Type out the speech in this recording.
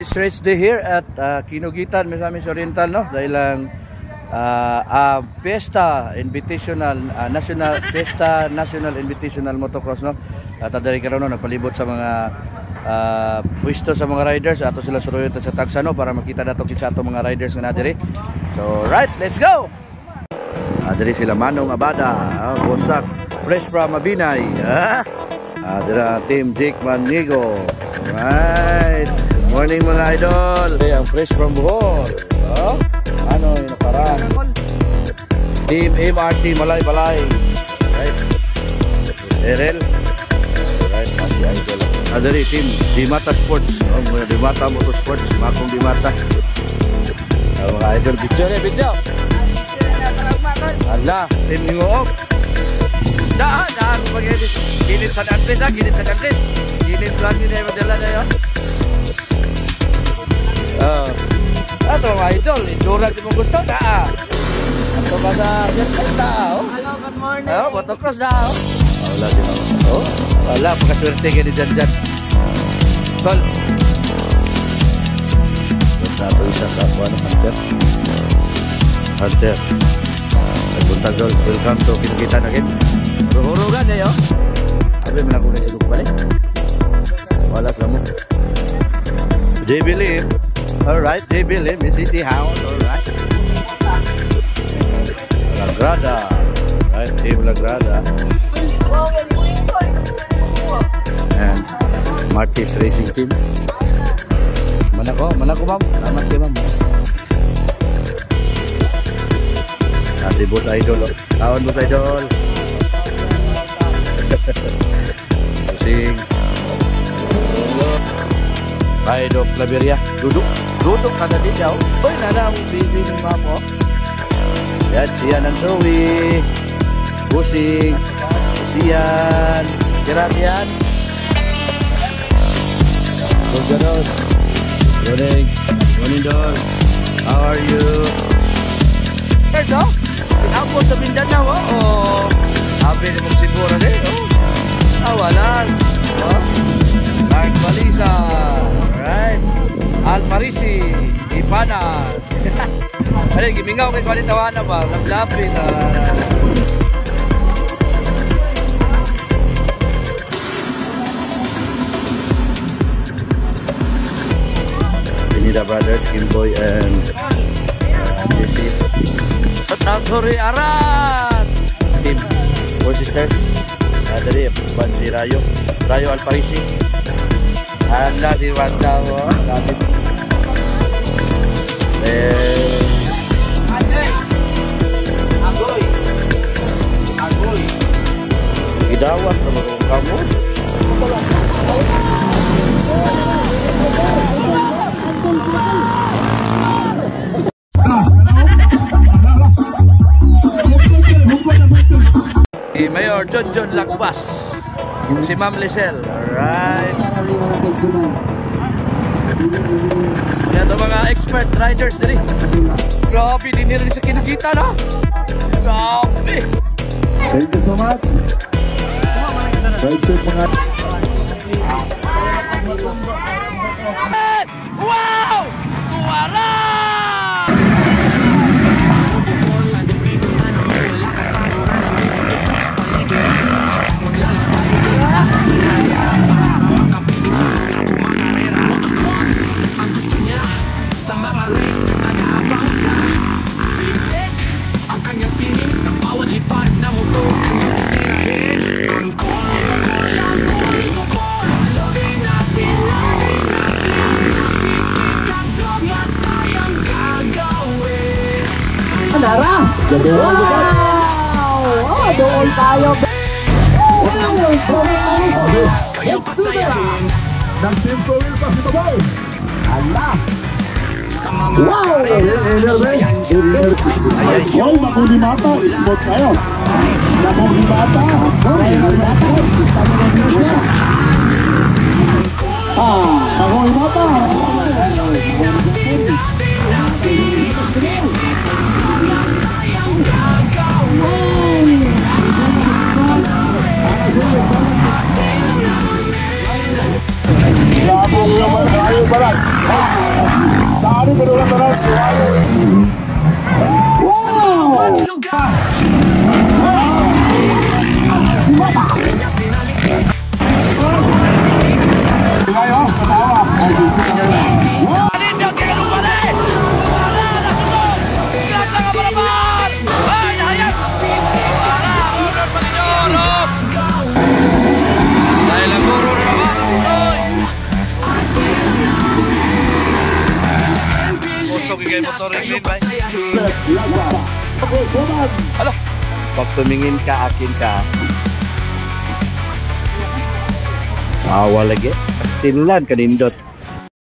It's race day here at Kinugitan, Misamis Oriental, no? Dahil lang Fiesta Invitational National Invitational Motocross, no? At adari karon no nagpalibot sa mga pwesto sa mga riders ato sila suruyon sa tagsa, no, para makita nato si ato mga riders nga nadiri. So right, let's go. Adiri sila Manong Abada, Bosak fresh from Mabinay, adira team Jake Manigo. Right. Morning mga idol. Ang fresh from Bohol. Ano yung nakaraan? Team MRT Malay-Balay. Right. Erel. Right, masih idol. Adari team Dimata Sports. Dimata Motorsports. Makong Dimata. Mga idol. Video. Ala, team Ningook. Daan. Ginit sa Dantes. Ginit lang yun ay madala na yun. Ato mga idol, endurance mong gusto na. Ato ka sa circle na. Hello, good morning. Motocross na. Wala din ako. Wala, pagkaswerte kayo ni Jan. Tol. Basta ito isa sa ako, Hunter. Nagbuntag doon, welcome to Kinugitan again. Ruhurugan niya yun. Sabi mo na kung nasilog balik. Wala lang mo. JB Lim. Alright, JB Lim is City House. Alright. Lagrada. Right, Team Lagrada. And Martis Racing Team. Manako ma'am. Salamat kay ma'am. Si Boss Idol. Taon Boss Idol. Pusing. Ride of Claveria. Duduk kada di jauh. Oy, nana ang baby ni mamo. Yan, siyan ang Zoe. Pusing. Siyan. Kira-kian. Good morning. Morning, Dol. How are you? Hey, so? Pinapot sa Mindanao, oh. Habi ni mong siguro din, oh. Awalan. Oh. Mark Balisa. Alright. Almarisi. Ipanas. Ano, gimingaw kay kwalitawan na ba? Naglapin na. Pinida Brothers, Kimboy and JC. Taturi Arat. Team Four Sisters. Dari si Rayo Alparisi. Anda si Wanda, kasih. Agoy. Gidawat naman kamu. Mayor John Lakbas. Si Ma'am Lisel. Alright. Yan ito mga expert riders diri. Grabe, dinira sa Kinugitan, ha? Grabe. Thank you so much. Wow! Wala! Wow! Doon tayo. Nag-team soil pa si Babaw. Allah. Wow! Hoy, Makong Dimata, smooth kayo. Makong Dimata, Makong Dimata. Sa amin kanulang tanan si Ryan. Wow! Dimata! Ngayon, katawa. Ay, gusto ka nila. Wow! Lagas. Pusuman. Alo, pag tumingin ka, akin ka. Awa lagi. Stinulan, kanindot.